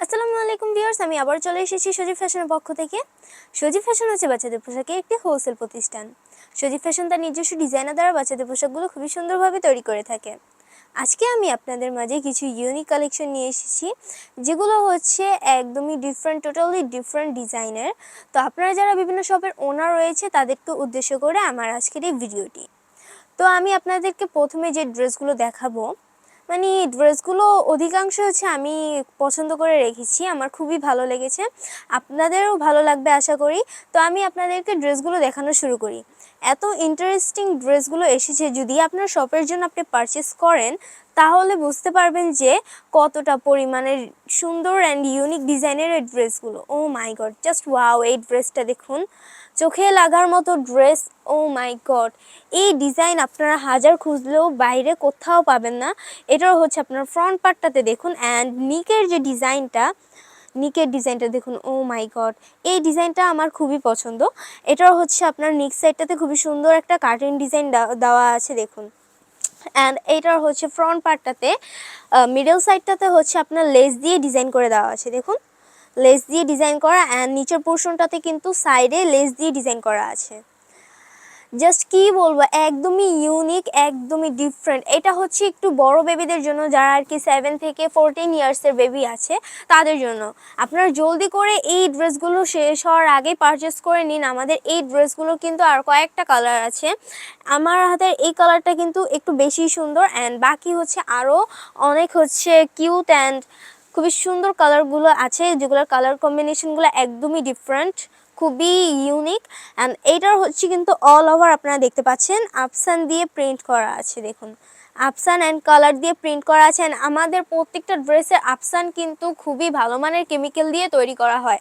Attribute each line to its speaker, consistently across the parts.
Speaker 1: আসসালামু আলাইকুম ভিউয়ার্স, আমি আবার চলে এসেছি সজীব ফ্যাশনের পক্ষ থেকে। সজীব ফ্যাশন হচ্ছে বাচ্চাদের পোশাকের একটি হোলসেল প্রতিষ্ঠান। সজীব ফ্যাশন তার নিজস্ব ডিজাইনার দ্বারা বাচ্চাদের পোশাকগুলো খুবই সুন্দরভাবে তৈরি করে থাকে। আজকে আমি আপনাদের মাঝে কিছু ইউনিক কালেকশন নিয়ে এসেছি, যেগুলো হচ্ছে একদমই ডিফারেন্ট, টোটালি ডিফারেন্ট ডিজাইনের। তো আপনারা যারা বিভিন্ন শপের ওনার রয়েছে তাদেরকে উদ্দেশ্য করে আমার আজকের এই ভিডিওটি। তো আমি আপনাদেরকে প্রথমে যে ড্রেসগুলো দেখাবো, মানে ড্রেসগুলো অধিকাংশ হচ্ছে আমি পছন্দ করে রেখেছি, আমার খুবই ভালো লেগেছে, আপনাদেরও ভালো লাগবে আশা করি। তো আমি আপনাদেরকে ড্রেসগুলো দেখানো শুরু করি। এত ইন্টারেস্টিং ড্রেসগুলো এসেছে, যদি আপনার শপের জন্য আপনি পারচেস করেন তাহলে বুঝতে পারবেন যে কতটা পরিমাণের সুন্দর অ্যান্ড ইউনিক ডিজাইনের এই ড্রেসগুলো। ও মাই গড, জাস্ট ওয়াও! এই ড্রেসটা দেখুন, চোখে লাগার মতো ড্রেস। ও মাই গড, এই ডিজাইন আপনারা হাজার খুঁজলেও বাইরে কোথাও পাবেন না। এটাও হচ্ছে আপনার ফ্রন্ট পার্টটাতে দেখুন, অ্যান্ড নিকের যে ডিজাইনটা দেখুন। ও মাই গড, এই ডিজাইনটা আমার খুবই পছন্দ। এটাও হচ্ছে আপনার নিক সাইডটাতে খুবই সুন্দর একটা কার্টিং ডিজাইন দেওয়া আছে দেখুন। অ্যান্ড এইটার হচ্ছে ফ্রন্ট পার্টটাতে মিডল সাইডটাতে হচ্ছে আপনার লেস দিয়ে ডিজাইন করে দেওয়া আছে দেখুন, লেস দিয়ে ডিজাইন করা, অ্যান্ড নিচের পোর্শনটাতে কিন্তু সাইডে লেস দিয়ে ডিজাইন করা আছে। জাস্ট কি বলবো, একদমই ইউনিক, একদমই ডিফারেন্ট। এটা হচ্ছে একটু বড় বেবিদের জন্য, যারা আর কি 7 থেকে 14 ইয়ার্সের বেবি আছে তাদের জন্য। আপনারা জলদি করে এই ড্রেসগুলো শেষ হওয়ার আগেই পারচেস করে নিন। আমাদের এই ড্রেসগুলো কিন্তু আর কয়েকটা কালার আছে। আমার হাতের এই কালারটা কিন্তু একটু বেশি সুন্দর, অ্যান্ড বাকি হচ্ছে আরও অনেক হচ্ছে কিউট অ্যান্ড খুবই সুন্দর কালারগুলো আছে, যেগুলোর কালার কম্বিনেশনগুলো একদমই ডিফারেন্ট, খুবই ইউনিক। অ্যান্ড এইটার হচ্ছে কিন্তু অল ওভার আপনারা দেখতে পাচ্ছেন আফসান দিয়ে প্রিন্ট করা আছে দেখুন, আফসান অ্যান্ড কালার দিয়ে প্রিন্ট করা আছে। অ্যান্ড আমাদের প্রত্যেকটা ড্রেসের আফসান কিন্তু খুবই ভালো মানের কেমিক্যাল দিয়ে তৈরি করা হয়।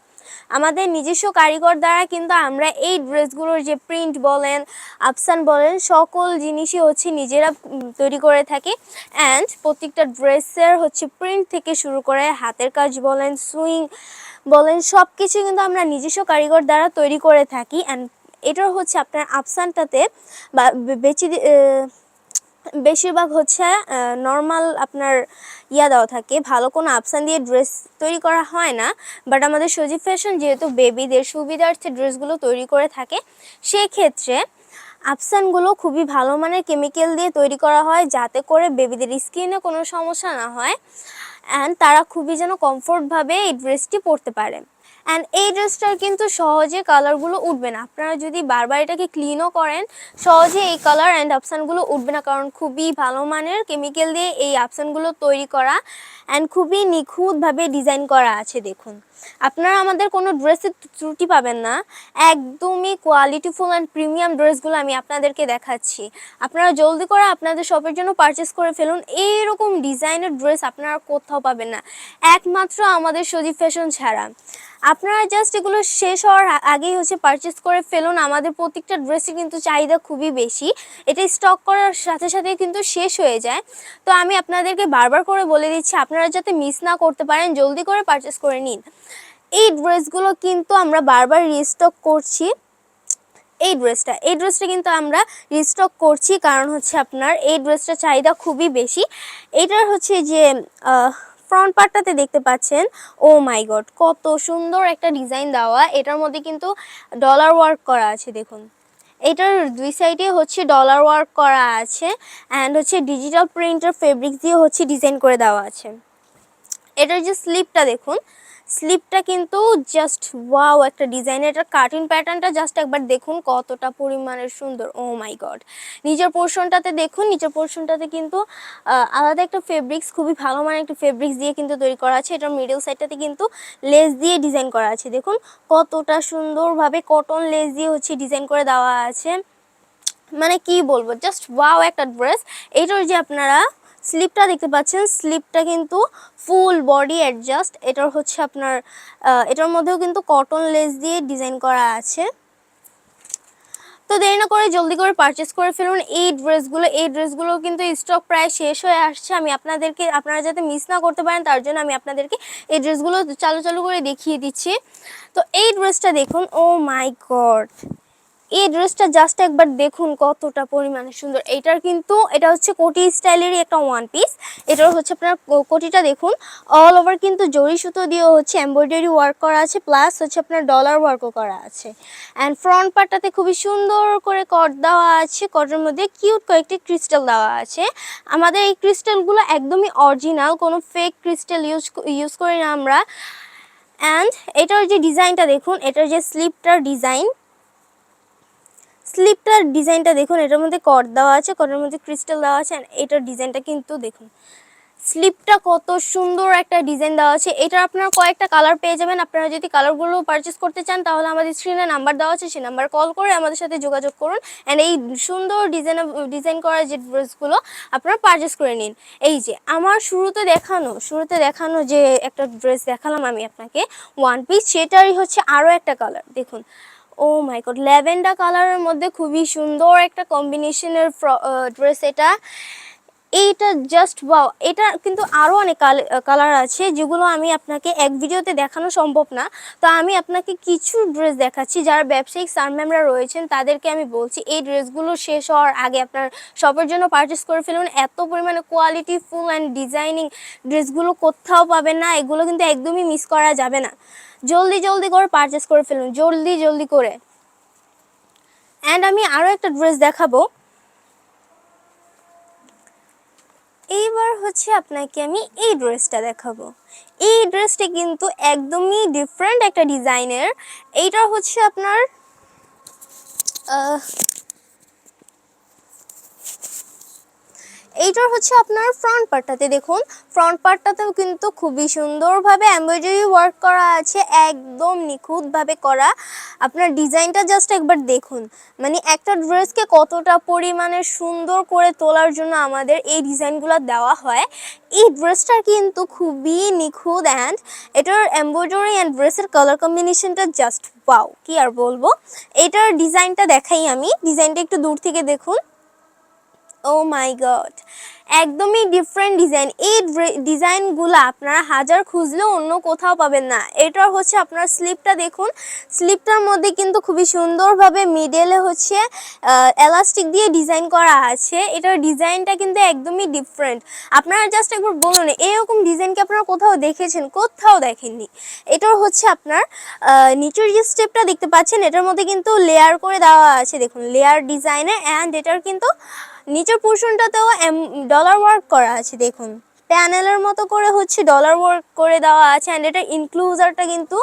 Speaker 1: আমাদের নিজস্ব কারিগর দ্বারা কিন্তু আমরা এই ড্রেসগুলোর যে প্রিন্ট বলেন, আফসান বলেন, সকল জিনিসই হচ্ছে নিজেরা তৈরি করে থাকি। অ্যান্ড প্রত্যেকটা ড্রেসের হচ্ছে প্রিন্ট থেকে শুরু করে হাতের কাজ বলেন, সুইং বলেন, সব কিছু কিন্তু আমরা নিজস্ব কারিগর দ্বারা তৈরি করে থাকি। অ্যান্ড এটার হচ্ছে আপনার আফসানটাতে বা বেশিরভাগ হচ্ছে নর্মাল আপনার দেওয়া থাকে, ভালো কোনো আফসান দিয়ে ড্রেস তৈরি করা হয় না। বাট আমাদের সজীব ফ্যাশন যেহেতু বেবিদের সুবিধার্থে ড্রেসগুলো তৈরি করে থাকে, সেক্ষেত্রে আফসানগুলো খুবই ভালো মানের কেমিক্যাল দিয়ে তৈরি করা হয়, যাতে করে বেবিদের স্কিনে কোনো সমস্যা না হয়, অ্যান্ড তারা খুবই যেন কমফোর্টভাবে এই ড্রেসটি পরতে পারে। অ্যান্ড এই ড্রেসটার কিন্তু সহজে কালারগুলো উঠবে না, আপনারা যদি বারবার এটাকে ক্লিনও করেন সহজে এই কালার অ্যান্ড অপশানগুলো উঠবে না, কারণ খুবই ভালো মানের কেমিক্যাল দিয়ে এই অপশানগুলো তৈরি করা, অ্যান্ড খুবই নিখুঁতভাবে ডিজাইন করা আছে দেখুন। আপনারা আমাদের কোনো ড্রেসের ত্রুটি পাবেন না, একদমই কোয়ালিটিফুল অ্যান্ড প্রিমিয়াম ড্রেসগুলো আমি আপনাদেরকে দেখাচ্ছি। আপনারা জলদি করে আপনাদের শপের জন্য পারচেস করে ফেলুন, এইরকম ডিজাইনের ড্রেস আপনারা কোথাও পাবেন না, একমাত্র আমাদের সজীব ফ্যাশন ছাড়া। আপনারা জাস্ট এগুলো শেষ হওয়ার আগেই হচ্ছে পারচেস করে ফেলুন। আমাদের প্রত্যেকটা ড্রেসে কিন্তু চাহিদা খুবই বেশি, এটা স্টক করার সাথে সাথে কিন্তু শেষ হয়ে যায়। তো আমি আপনাদেরকে বারবার করে বলে দিচ্ছি, আপনারা যাতে মিস না করতে পারেন জলদি করে পারচেস করে নিন। এই ড্রেসগুলো কিন্তু আমরা বারবার রিস্টক করছি, এই ড্রেসটা কিন্তু আমরা রিস্টক করছি, কারণ হচ্ছে আপনার এই ড্রেসটা চাহিদা খুবই বেশি। এটার হচ্ছে যে ফ্রন্ট পার্টটাতে দেখতে পাচ্ছেন, ও মাই গড, কত সুন্দর একটা ডিজাইন দেওয়া। এটার মধ্যে কিন্তু ডলার ওয়ার্ক করা আছে দেখুন, এটার দুই সাইডে হচ্ছে ডলার ওয়ার্ক করা আছে, অ্যান্ড হচ্ছে ডিজিটাল প্রিন্টার ফেব্রিক্স দিয়ে হচ্ছে ডিজাইন করে দেওয়া আছে। এটার যে স্লিপটা দেখুন, স্লিপটা কিন্তু জাস্ট ওয়াও একটা ডিজাইন। এটার কাটিং প্যাটার্নটা জাস্ট একবার দেখুন কতটা পরিমাণের সুন্দর। ও মাই গড, নিচের পোর্শনটাতে দেখুন, নিচের পোর্শনটাতে কিন্তু আলাদা একটা ফেব্রিক্স, খুবই ভালো মানের একটা ফেব্রিক্স দিয়ে কিন্তু তৈরি করা আছে। এটার মিডল সাইডটাতে কিন্তু লেস দিয়ে ডিজাইন করা আছে দেখুন, কতটা সুন্দরভাবে কটন লেস দিয়ে হচ্ছে ডিজাইন করে দেওয়া আছে। মানে কি বলবো, জাস্ট ওয়াও একটা ড্রেস। এইটার যে আপনারা স্লিপটা দেখতে পাচ্ছেন, স্লিপটা কিন্তু ফুল বডি অ্যাডজাস্ট। এটার হচ্ছে আপনার এটার মধ্যেও কিন্তু কটন লেস দিয়ে ডিজাইন করা আছে। তো দেরি না করে জলদি করে পারচেস করে ফেলুন এই ড্রেসগুলো কিন্তু স্টক প্রায় শেষ হয়ে আসছে। আমি আপনারা যাতে মিস না করতে পারেন তার জন্য আমি আপনাদেরকে এই ড্রেসগুলো চালু করে দেখিয়ে দিচ্ছি। তো এই ড্রেসটা দেখুন, ও মাই গড, এই ড্রেসটা জাস্ট একবার দেখুন কতটা পরিমাণে সুন্দর। এটা হচ্ছে কোটি স্টাইলেরই একটা ওয়ান পিস। এটার হচ্ছে আপনার কোটিটা দেখুন, অল ওভার কিন্তু জরি সুতো দিয়ে হচ্ছে এমব্রয়ডারি ওয়ার্ক করা আছে, প্লাস হচ্ছে আপনার ডলার ওয়ার্কও করা আছে। অ্যান্ড ফ্রন্ট পার্টটাতে খুবই সুন্দর করে কট দেওয়া আছে, কটের মধ্যে কিউট কয়েকটি ক্রিস্টাল দেওয়া আছে। আমাদের এই ক্রিস্টালগুলো একদমই অরিজিনাল, কোনো ফেক ক্রিস্টাল ইউজ করি না আমরা। অ্যান্ড এটার যে ডিজাইনটা দেখুন, এটার যে স্লিপটার ডিজাইনটা দেখুন, এটার মধ্যে কট দেওয়া আছে, কটের মধ্যে ক্রিস্টাল দেওয়া আছে। এটার ডিজাইনটা কিন্তু দেখুন, স্লিপটা কত সুন্দর একটা ডিজাইন দেওয়া আছে। এটা আপনারা কয়েকটা কালার পেয়ে যাবেন। আপনারা যদি কালারগুলো পারচেস করতে চান তাহলে আমাদের স্ক্রিনে নাম্বার দেওয়া আছে, সেই নাম্বার কল করে আমাদের সাথে যোগাযোগ করুন অ্যান্ড এই সুন্দর ডিজাইন করা যে ড্রেসগুলো আপনারা পারচেস করে নিন। এই যে আমার শুরুতে দেখানো যে একটা ড্রেস দেখালাম আমি আপনাকে ওয়ান পিস, সেটারই হচ্ছে আরও একটা কালার দেখুন। ও মাই গড, ল্যাভেন্ডার কালারের মধ্যে খুবই সুন্দর একটা কম্বিনেশনের ড্রেস এটা। এইটা জাস্ট ওয়াও। এটা কিন্তু আরও অনেক কালার আছে যেগুলো আমি আপনাকে এক ভিডিওতে দেখানো সম্ভব না। তো আমি আপনাকে কিছু ড্রেস দেখাচ্ছি, যারা ব্যবসায়িক স্যার ম্যামরা রয়েছেন তাদেরকে আমি বলছি এই ড্রেসগুলো শেষ হওয়ার আগে আপনার সবার জন্য পারচেস করে ফেলুন। এত পরিমাণে কোয়ালিটি ফুল অ্যান্ড ডিজাইনিং ড্রেসগুলো কোথাও পাবেন না, এগুলো কিন্তু একদমই মিস করা যাবে না। জলদি করে পারচেস করে ফেলুন, জলদি করে। অ্যান্ড আমি আরও একটা ড্রেস দেখাবো। এইবার হচ্ছে আপনাকে আমি এই ড্রেসটা দেখাবো। এই ড্রেসটা কিন্তু একদমই ডিফারেন্ট একটা ডিজাইনের। এইটা হচ্ছে আপনার ফ্রন্ট পার্টটাতে দেখুন, ফ্রন্ট পার্টটাতেও কিন্তু খুবই সুন্দরভাবে এমব্রয়ডারি ওয়ার্ক করা আছে, একদম নিখুঁতভাবে করা। আপনার ডিজাইনটা জাস্ট একবার দেখুন, মানে একটা ড্রেসকে কতটা পরিমাণে সুন্দর করে তোলার জন্য আমাদের এই ডিজাইনগুলো দেওয়া হয়। এই ড্রেসটা কিন্তু খুবই নিখুঁত অ্যান্ড এটার এমব্রয়ডারি অ্যান্ড ড্রেসের কালার কম্বিনেশনটা জাস্ট ওয়াও, কি আর বলবো। এটার ডিজাইনটা দেখাই আমি, ডিজাইনটা একটু দূর থেকে দেখুন। ও মাই গড, একদমই ডিফারেন্ট ডিজাইন। এই ডিজাইনগুলো আপনারা হাজার খুঁজলেও অন্য কোথাও পাবেন না। এটা হচ্ছে আপনার স্লিপটা দেখুন, স্লিপটার মধ্যে কিন্তু খুবই সুন্দরভাবে মিডলে হচ্ছে এলাস্টিক দিয়ে ডিজাইন করা আছে। এটার ডিজাইনটা কিন্তু একদমই ডিফারেন্ট। আপনারা জাস্ট একবার বলুন এরকম ডিজাইন কি আপনারা কোথাও দেখেছেন? কোথাও দেখেননি। এটার হচ্ছে আপনার নিচের যে স্টেপটা দেখতে পাচ্ছেন, এটার মধ্যে কিন্তু লেয়ার করে দেওয়া আছে দেখুন, লেয়ার ডিজাইনে। অ্যান্ড এটার কিন্তু নিচের পোর্শনটাতেও ডলার ওয়ার্ক করা আছে দেখুন, প্যানেলের মতো করে হচ্ছে ডলার ওয়ার্ক করে দেওয়া আছে। অ্যান্ড এটার ইনক্লুজারটা কিন্তু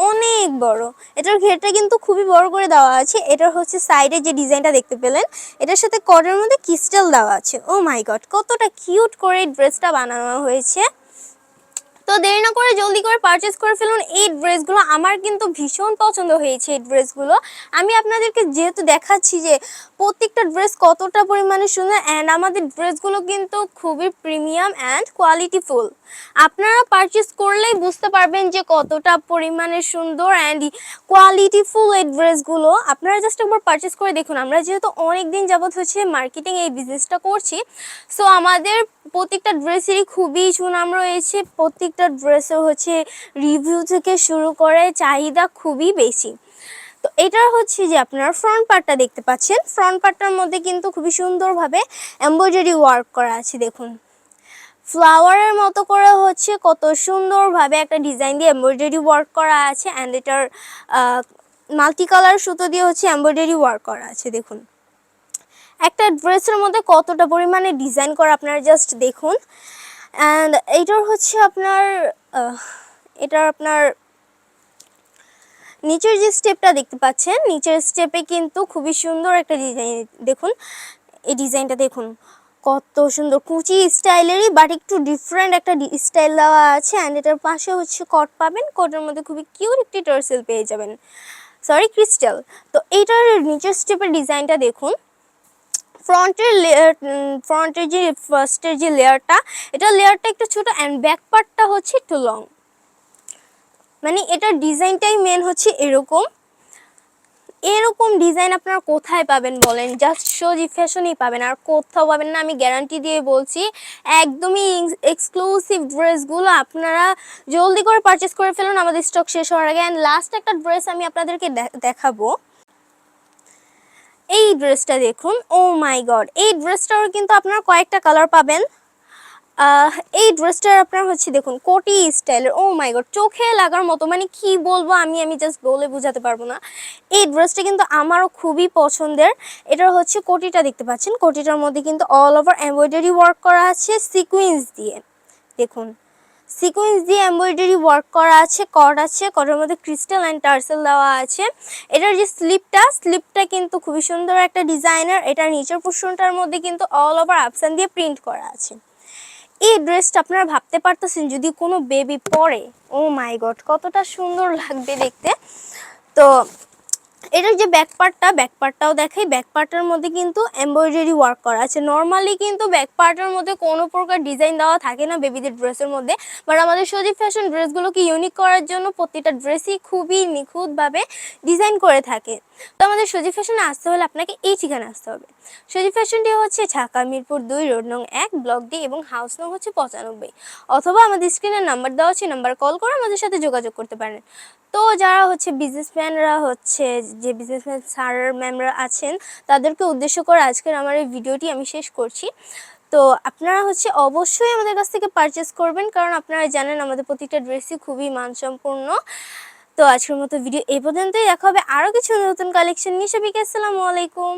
Speaker 1: অনেক বড়, এটার ঘেরটা কিন্তু খুবই বড় করে দেওয়া আছে। এটার হচ্ছে সাইডে যে ডিজাইনটা দেখতে পেলেন, এটার সাথে কটের মধ্যে ক্রিস্টাল দেওয়া আছে। ও মাই গড, কতটা কিউট করে ড্রেসটা বানানো হয়েছে। তো দেরি না করে জলদি করে পারচেস করে ফেলুন এই ড্রেসগুলো। আমার কিন্তু ভীষণ পছন্দ হয়েছে এই ড্রেসগুলো। আমি আপনাদেরকে যেহেতু দেখাচ্ছি যে প্রত্যেকটা ড্রেস কতটা পরিমাণে সুন্দর, অ্যান্ড আমাদের ড্রেসগুলো কিন্তু খুবই প্রিমিয়াম অ্যান্ড কোয়ালিটিফুল। আপনারা পারচেস করলেই বুঝতে পারবেন যে কতটা পরিমাণে সুন্দর অ্যান্ড কোয়ালিটিফুল এই ড্রেসগুলো। আপনারা জাস্ট একবার পারচেস করে দেখুন। আমরা যেহেতু অনেক দিন যাবত হচ্ছে মার্কেটিং এই বিজনেসটা করছি, সো আমাদের প্রত্যেকটা ড্রেসেরই খুবই সুনাম রয়েছে। প্রত্যেকটা ড্রেসের হচ্ছে রিভিউ থেকে শুরু করে চাহিদা খুবই বেশি। তো এটা হচ্ছে যে আপনার ফ্রন্ট পার্টটা দেখতে পাচ্ছেন, ফ্রন্ট পার্টটার মধ্যে কিন্তু খুবই সুন্দরভাবে এমব্রয়ডারি ওয়ার্ক করা আছে দেখুন, ফ্লাওয়ারের মতো করে হচ্ছে কত সুন্দরভাবে একটা ডিজাইন দিয়ে এমব্রয়ডারি ওয়ার্ক করা আছে। অ্যান্ড এটার মাল্টি কালার সুতো দিয়ে হচ্ছে এমব্রয়ডারি ওয়ার্ক করা আছে দেখুন। একটা ড্রেসের মধ্যে কতটা পরিমাণে ডিজাইন করা আপনারা জাস্ট দেখুন। অ্যান্ড এটার হচ্ছে আপনার নিচের যে স্টেপটা দেখতে পাচ্ছেন, নিচের স্টেপে কিন্তু খুবই সুন্দর একটা ডিজাইন দেখুন। এই ডিজাইনটা দেখুন কত সুন্দর, কুচি স্টাইলেরই বাট একটু ডিফারেন্ট একটা স্টাইল দেওয়া আছে। অ্যান্ড এটার পাশে হচ্ছে কট পাবেন, কটের মধ্যে খুবই কিউট একটি টার্সেল পেয়ে যাবেন, সরি ক্রিস্টাল। তো এইটার নিচের স্টেপের ডিজাইনটা দেখুন। ফ্রন্টের যে ফার্স্টের যে লেয়ারটা, এটা লেয়ারটা একটু ছোট অ্যান্ড ব্যাক পার্টটা হচ্ছে একটু লং। মানে এটার ডিজাইনটাই মেন হচ্ছে এরকম ডিজাইন আপনারা কোথায় পাবেন বলেন? জাস্ট সজীব ফ্যাশনেই পাবেন, আর কোথাও পাবেন না, আমি গ্যারান্টি দিয়ে বলছি। একদমই এক্সক্লুসিভ ড্রেসগুলো আপনারা জলদি করে পারচেস করে ফেলুন আমাদের স্টক শেষ হওয়ার আগে। অ্যান্ড লাস্ট একটা ড্রেস আমি আপনাদেরকে দেখাবো। এই ড্রেসটা দেখুন, ও মাই গড, এই ড্রেসটারও কিন্তু আপনারা কয়েকটা কালার পাবেন। এই ড্রেসটার আপনার হচ্ছে দেখুন কোটি স্টাইলের, ও মাই গড, চোখে লাগার মতো, মানে কি বলবো আমি জাস্ট বলে বোঝাতে পারবো না। এই ড্রেসটা কিন্তু আমারও খুবই পছন্দের। এটার হচ্ছে কোটিটা দেখতে পাচ্ছেন, কোটিটার মধ্যে কিন্তু অল ওভার এমব্রয়ডারি ওয়ার্ক করা আছে সিকোয়েন্স দিয়ে। দেখুন সিকোয়েন্স দিয়ে এমব্রয়ডারি ওয়ার্ক করা আছে, কট আছে, কটের মধ্যে ক্রিস্টাল অ্যান্ড টার্সেল দেওয়া আছে। এটার যে স্লিপটা কিন্তু খুবই সুন্দর একটা ডিজাইনার। এটার নিচের পোর্শনটার মধ্যে কিন্তু অল ওভার আপসান দিয়ে প্রিন্ট করা আছে। এই ড্রেসটা আপনারা ভাবতে পারতেছেন যদি কোনো বেবি পরে, ও মাই গড কতটা সুন্দর লাগবে দেখতে। তো এটার যে ব্যাক পার্টটাও দেখাই। ব্যাক পার্টের মধ্যে কিন্তু এমব্রয়ডারি ওয়ার্ক করা আছে। নর্মালি কিন্তু ব্যাক পার্টের মধ্যে কোনো প্রকার ডিজাইন দেওয়া থাকে না বেবিদের ড্রেসের মধ্যে, বাট আমাদের সজীব ফ্যাশন ড্রেসগুলোকে ইউনিক করার জন্য প্রতিটা ড্রেসই খুবই নিখুঁতভাবে ডিজাইন করে থাকে। তো আমাদের সজীব ফ্যাশনে আসতে হলে আপনাকে এই ঠিকানা আসতে হবে। সজীব ফ্যাশনটি হচ্ছে ঢাকা মিরপুর 2 রোড নং 1 ব্লক ডি এবং হাউস নং হচ্ছে 95, অথবা আমাদের স্ক্রিনের নাম্বার দেওয়া আছে, নাম্বার কল করে আমাদের সাথে যোগাযোগ করতে পারেন। তো যারা হচ্ছে বিজনেসম্যানরা হচ্ছে, যে বিজনেসম্যান স্যার ম্যামরা আছেন, তাদেরকে উদ্দেশ্য করে আজকের আমার এই ভিডিওটি আমি শেষ করছি। তো আপনারা হচ্ছে অবশ্যই আমাদের কাছ থেকে পারচেস করবেন, কারণ আপনারা জানেন আমাদের প্রত্যেকটা ড্রেসই খুবই মানসম্পন্ন। তো আজকের মতো ভিডিও এই পর্যন্তই, দেখা হবে আরও কিছু নতুন কালেকশন নিয়ে। সবাইকে আসসালামু আলাইকুম।